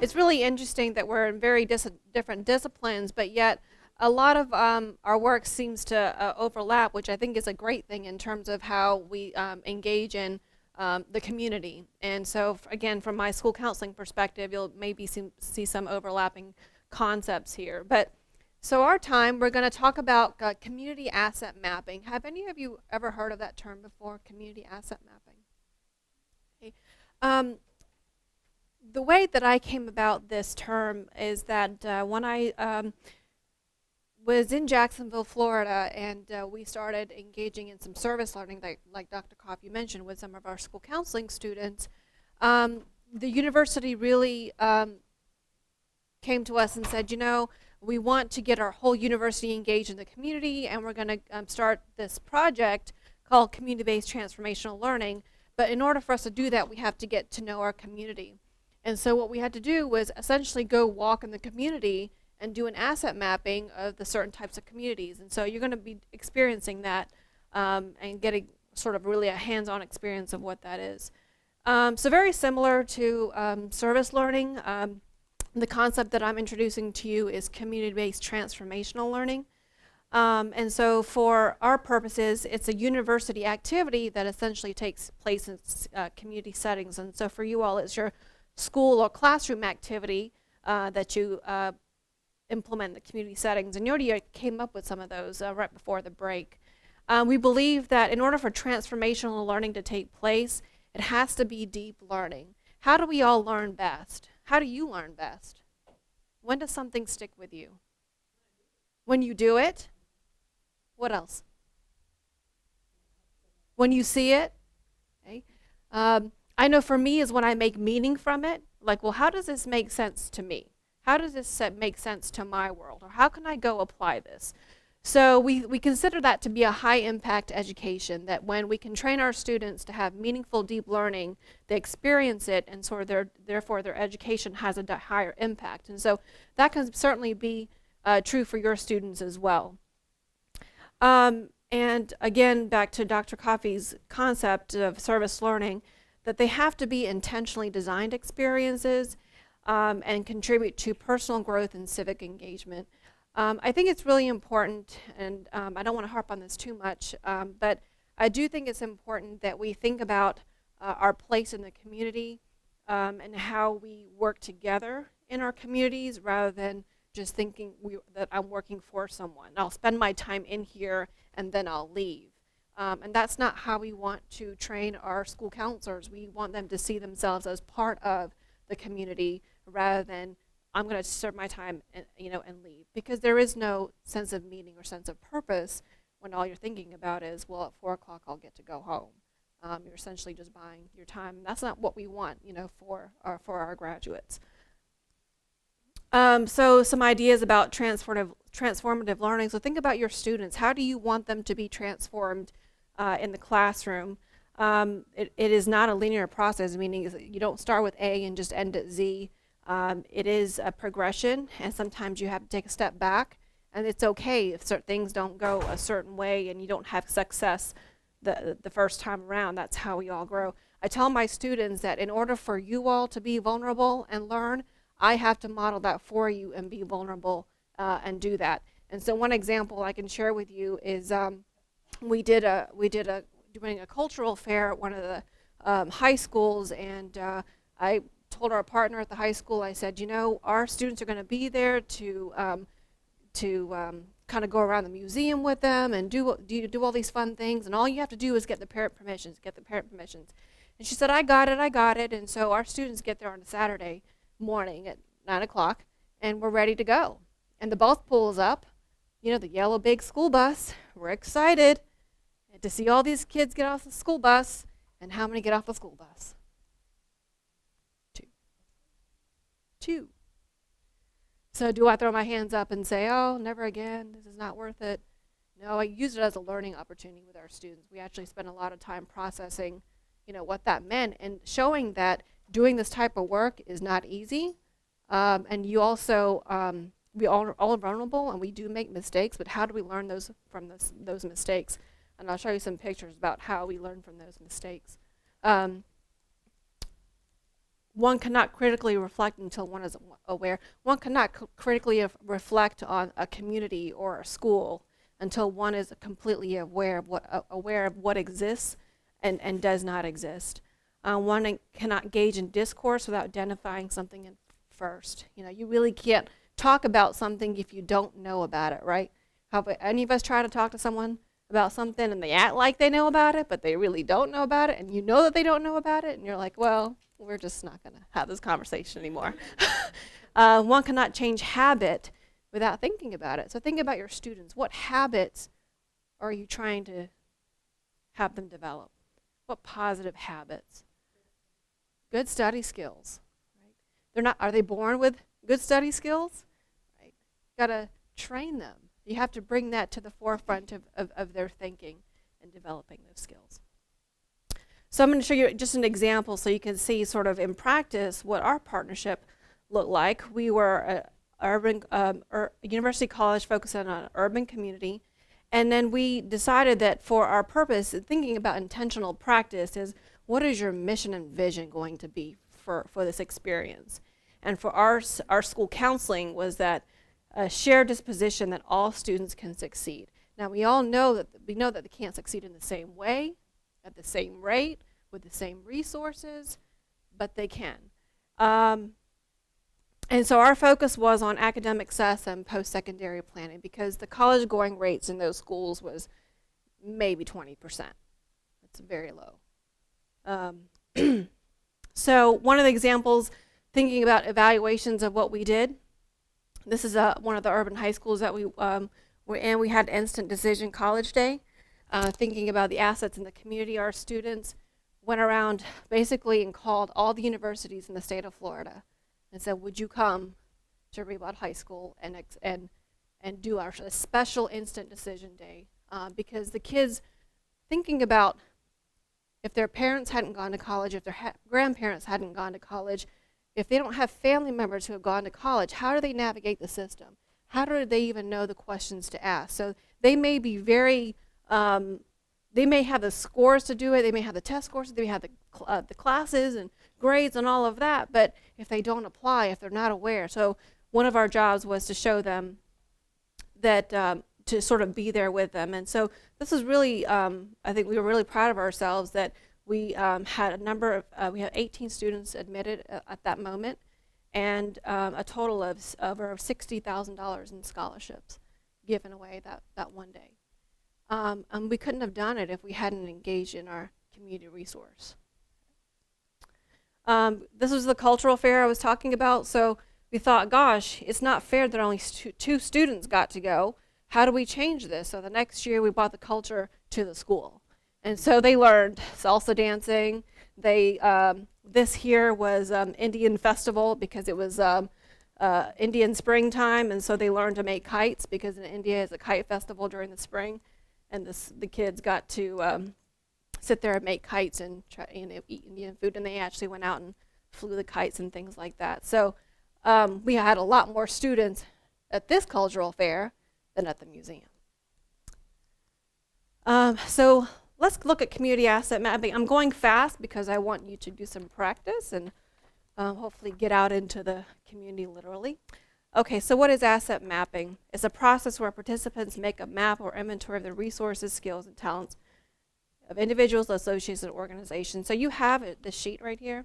it's really interesting that we're in very different disciplines, but yet a lot of our work seems to overlap, which I think is a great thing in terms of how we engage in the community. And so, again, from my school counseling perspective, you'll maybe see some overlapping concepts here. But so our time, we're going to talk about community asset mapping. Have any of you ever heard of that term before, community asset mapping? Okay. The way that I came about this term is that when I was in Jacksonville, Florida, and we started engaging in some service learning, like Dr. Coffey mentioned, with some of our school counseling students, the university really came to us and said, you know, we want to get our whole university engaged in the community, and we're going to start this project called Community-Based Transformational Learning. But in order for us to do that, we have to get to know our community. And so what we had to do was essentially go walk in the community and do an asset mapping of the certain types of communities. And so you're going to be experiencing that and getting sort of really a hands-on experience of what that is. So very similar to service learning, the concept that I'm introducing to you is community-based transformational learning. And so for our purposes, it's a university activity that essentially takes place in community settings. And so for you all, it's your school or classroom activity that you implement in the community settings. And you already came up with some of those right before the break. We believe that in order for transformational learning to take place, it has to be deep learning. How do we all learn best? How do you learn best? When does something stick with you? When you do it? What else? When you see it? Okay. I know for me is when I make meaning from it. Like, well, how does this make sense to me? How does this make sense to my world? Or how can I go apply this? So we consider that to be a high impact education, that when we can train our students to have meaningful deep learning, they experience it, and sort of therefore their education has a higher impact. And so that can certainly be true for your students as well. And again, back to Dr. Coffey's concept of service learning, that they have to be intentionally designed experiences and contribute to personal growth and civic engagement. I think it's really important, and I don't want to harp on this too much, but I do think it's important that we think about our place in the community and how we work together in our communities rather than just thinking that I'm working for someone. I'll spend my time in here and then I'll leave. And that's not how we want to train our school counselors. We want them to see themselves as part of the community rather than I'm going to serve my time and, and leave, because there is no sense of meaning or sense of purpose when all you're thinking about is, well, at 4 o'clock I'll get to go home. You're essentially just buying your time. That's not what we want, for our graduates. So some ideas about transformative learning. So think about your students. How do you want them to be transformed in the classroom? It is not a linear process, meaning you don't start with A and just end at Z. It is a progression, and sometimes you have to take a step back, and it's okay if certain things don't go a certain way and you don't have success the first time around. That's how we all grow. I tell my students that in order for you all to be vulnerable and learn, I have to model that for you and be vulnerable and do that. And so one example I can share with you is we did doing a cultural fair at one of the high schools, and I told our partner at the high school, I said, our students are going to be there to kind of go around the museum with them and do all these fun things, and all you have to do is get the parent permissions. And she said, I got it. And so our students get there on a Saturday morning at 9 o'clock, and we're ready to go. And the bus pulls up, the yellow big school bus. We're excited to see all these kids get off the school bus. And how many get off the school bus? Two. So do I throw my hands up and say, oh, never again, this is not worth it? No, I use it as a learning opportunity with our students. We actually spend a lot of time processing, what that meant and showing that doing this type of work is not easy. And you also, we all are vulnerable and we do make mistakes, but how do we learn from those mistakes? And I'll show you some pictures about how we learn from those mistakes. one cannot critically reflect until one is aware. One cannot critically reflect on a community or a school until one is completely aware of what exists and does not exist. One cannot engage in discourse without identifying something first. You really can't talk about something if you don't know about it, right? How about any of us try to talk to someone about something and they act like they know about it, but they really don't know about it, and you know that they don't know about it, and you're like, well, we're just not going to have this conversation anymore. One cannot change habit without thinking about it. So think about your students. What habits are you trying to have them develop? What positive habits? Good study skills. Right? They're not. Are they born with good study skills? Right. Got to train them. You have to bring that to the forefront of their thinking and developing those skills. So I'm going to show you just an example so you can see sort of in practice what our partnership looked like. We were a university college focused on an urban community, and then we decided that for our purpose, thinking about intentional practice is what is your mission and vision going to be for this experience? And for our school counseling was that a shared disposition that all students can succeed. Now we know that they can't succeed in the same way, at the same rate, with the same resources, but they can. And so our focus was on academic success and post-secondary planning because the college going rates in those schools was maybe 20%. That's very low. So one of the examples, thinking about evaluations of what we did, this is one of the urban high schools that we were in. We had instant decision college day, thinking about the assets in the community. Our students went around basically and called all the universities in the state of Florida and said, would you come to Rebot High School and do our special instant decision day? Because the kids thinking about if their parents hadn't gone to college, if their grandparents hadn't gone to college, if they don't have family members who have gone to college, how do they navigate the system? How do they even know the questions to ask? So they may be very, they may have the scores to do it, they may have the test scores, they may have the classes and grades and all of that, but if they don't apply, if they're not aware. So one of our jobs was to show them that, to sort of be there with them. And so this is really, I think we were really proud of ourselves that we had a number of, we had 18 students admitted at that moment, and a total of over $60,000 in scholarships given away that one day. And we couldn't have done it if we hadn't engaged in our community resource. This was the cultural fair I was talking about, so we thought, gosh, it's not fair that only two students got to go. How do we change this? So the next year we brought the culture to the school. And so they learned salsa dancing. They this here was Indian festival because it was Indian springtime, and so they learned to make kites because in India is a kite festival during the spring, and the kids got to sit there and make kites and try, eat Indian food, and they actually went out and flew the kites and things like that. So we had a lot more students at this cultural fair than at the museum. So let's look at community asset mapping. I'm going fast because I want you to do some practice and hopefully get out into the community literally. Okay, so what is asset mapping? It's a process where participants make a map or inventory of the resources, skills, and talents of individuals, associations, and organizations. So you have the sheet right here.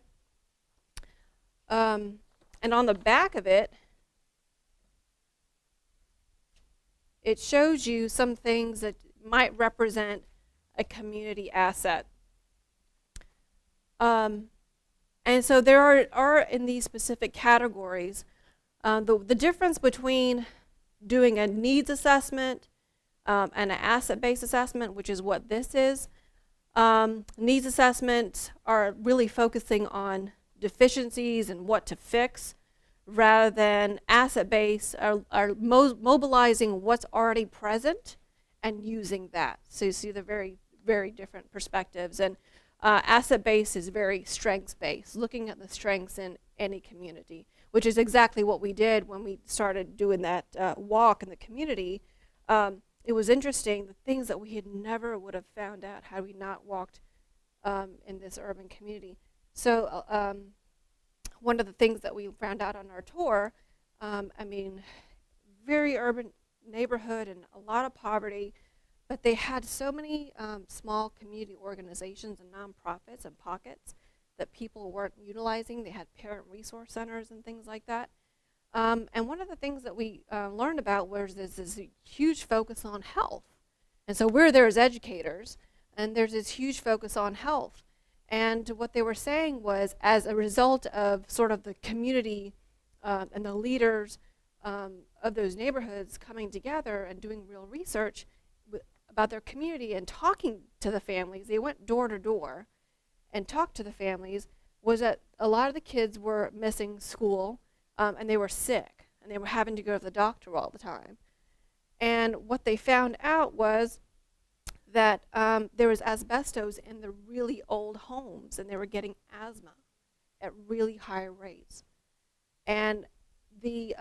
And on the back of it, it shows you some things that might represent a community asset. And so there are in these specific categories, the difference between doing a needs assessment and an asset-based assessment, which is what this is. Needs assessments are really focusing on deficiencies and what to fix, rather than asset-based are mobilizing what's already present and using that. So you see the very, very different perspectives. And asset-based is very strengths-based, looking at the strengths in any community, which is exactly what we did when we started doing that walk in the community. It was interesting, the things that we had never would have found out had we not walked in this urban community. So one of the things that we found out on our tour, I mean, very urban neighborhood and a lot of poverty, but they had so many small community organizations and nonprofits and pockets that people weren't utilizing. They had parent resource centers and things like that. And one of the things that we learned about was this huge focus on health. And so we're there as educators, and there's this huge focus on health. And what they were saying was, as a result of sort of the community and the leaders of those neighborhoods coming together and doing real research about their community and talking to the families, they went door to door and talked to the families, was that a lot of the kids were missing school and they were sick and they were having to go to the doctor all the time. And what they found out was that there was asbestos in the really old homes, and they were getting asthma at really high rates. And the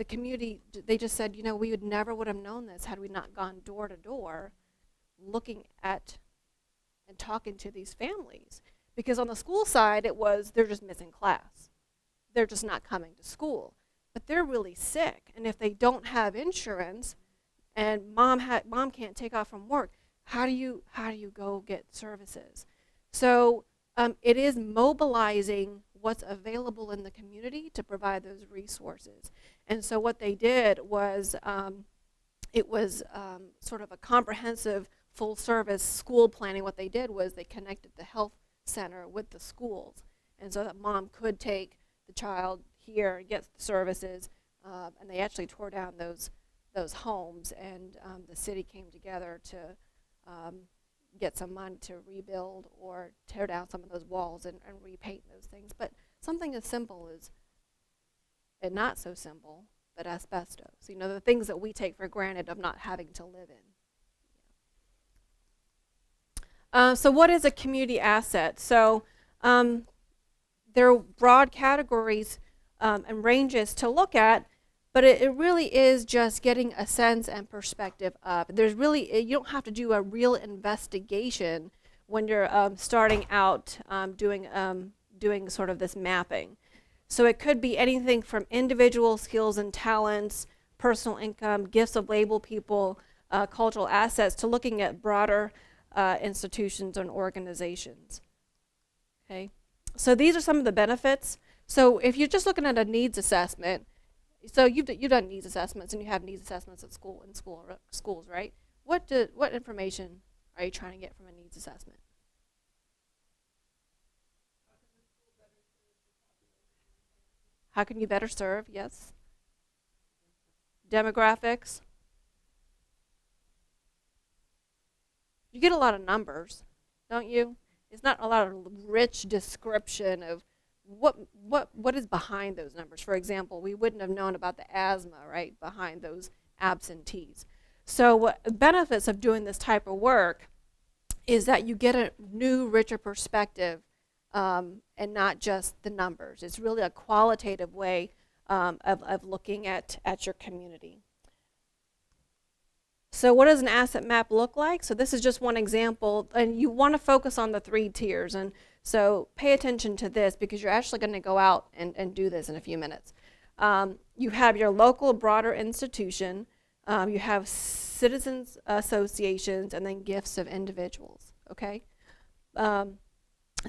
community, they just said, you know, we would have known this had we not gone door to door looking at and talking to these families. Because on the school side, it was they're just missing class. They're just not coming to school. But they're really sick, and if they don't have insurance and mom can't take off from work, how do you go get services? So it is mobilizing what's available in the community to provide those resources. And so what they did was it was sort of a comprehensive full service school planning. What they did was they connected the health center with the schools, and so that mom could take the child here and get the services, and they actually tore down those homes, and the city came together to get some money to rebuild or tear down some of those walls and repaint those things. But something as simple as, and not so simple, but asbestos. You know, the things that we take for granted of not having to live in. So what is a community asset? So there are broad categories and ranges to look at, but it really is just getting a sense and perspective of. There's really, you don't have to do a real investigation when you're starting out doing sort of this mapping. So it could be anything from individual skills and talents, personal income, gifts of label people, cultural assets, to looking at broader institutions and organizations. Okay, so these are some of the benefits. So if you're just looking at a needs assessment, so you've done needs assessments, and you have needs assessments at schools, right? What information are you trying to get from a needs assessment? How can you better serve? Yes. Demographics. You get a lot of numbers, don't you? It's not a lot of rich description of what is behind those numbers. For example, we wouldn't have known about the asthma, right, behind those absentees. So what benefits of doing this type of work is that you get a new, richer perspective, and not just the numbers. It's really a qualitative way of looking at your community. So what does an asset map look like? So this is just one example, and you want to focus on the 3 tiers. And so pay attention to this, because you're actually going to go out and do this in a few minutes. You have your local broader institution, you have citizens associations, and then gifts of individuals, okay?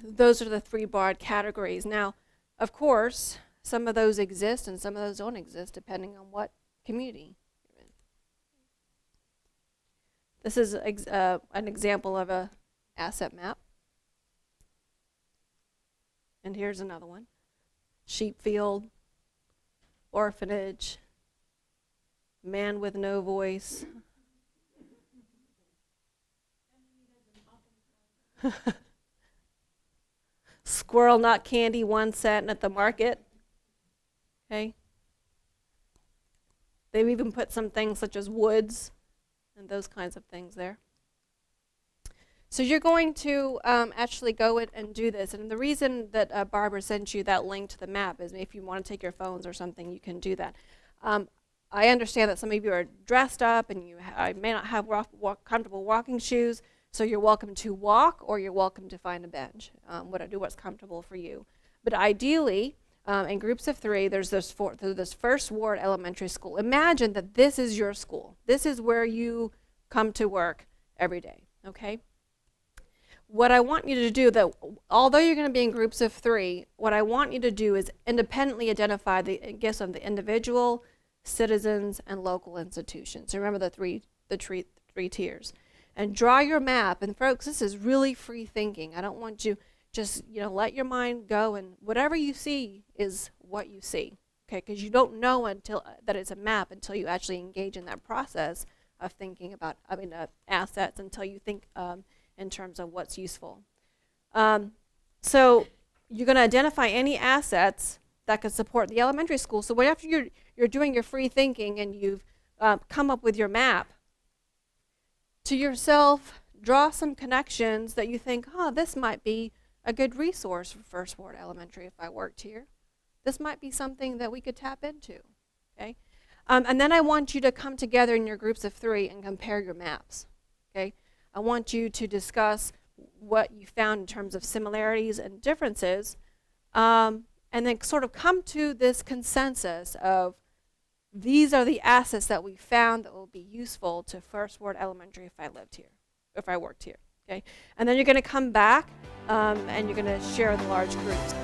Those are the 3 broad categories. Now, of course, some of those exist and some of those don't exist depending on what community you're in. This is an example of a asset map. And here's another one. Sheep field, orphanage, man with no voice. Squirrel not candy, 1 cent at the market. Okay. They've even put some things such as woods and those kinds of things there. So you're going to actually go in and do this. And the reason that Barbara sent you that link to the map is if you want to take your phones or something, you can do that. I understand that some of you are dressed up and you may not have comfortable walking shoes, so you're welcome to walk or you're welcome to find a bench. Do what's comfortable for you. But ideally, in groups of 3, there's this First Ward Elementary School. Imagine that this is your school. This is where you come to work every day, okay? What I want you to do, that although you're going to be in groups of 3, what I want you to do is independently identify the gifts of the individual, citizens, and local institutions. So remember the three tiers. And draw your map. And folks, this is really free thinking. I don't want you just, let your mind go, and whatever you see is what you see. Okay, because you don't know until that it's a map until you actually engage in that process of thinking about assets, until you think in terms of what's useful. So you're going to identify any assets that could support the elementary school. So after you're doing your free thinking and you've come up with your map, to yourself, draw some connections that you think, this might be a good resource for First Ward Elementary if I worked here. This might be something that we could tap into, okay? And then I want you to come together in your groups of 3 and compare your maps, okay? I want you to discuss what you found in terms of similarities and differences, and then sort of come to this consensus of these are the assets that we found that will be useful to First Ward Elementary if I lived here, if I worked here, okay? And then you're going to come back and you're going to share in large groups.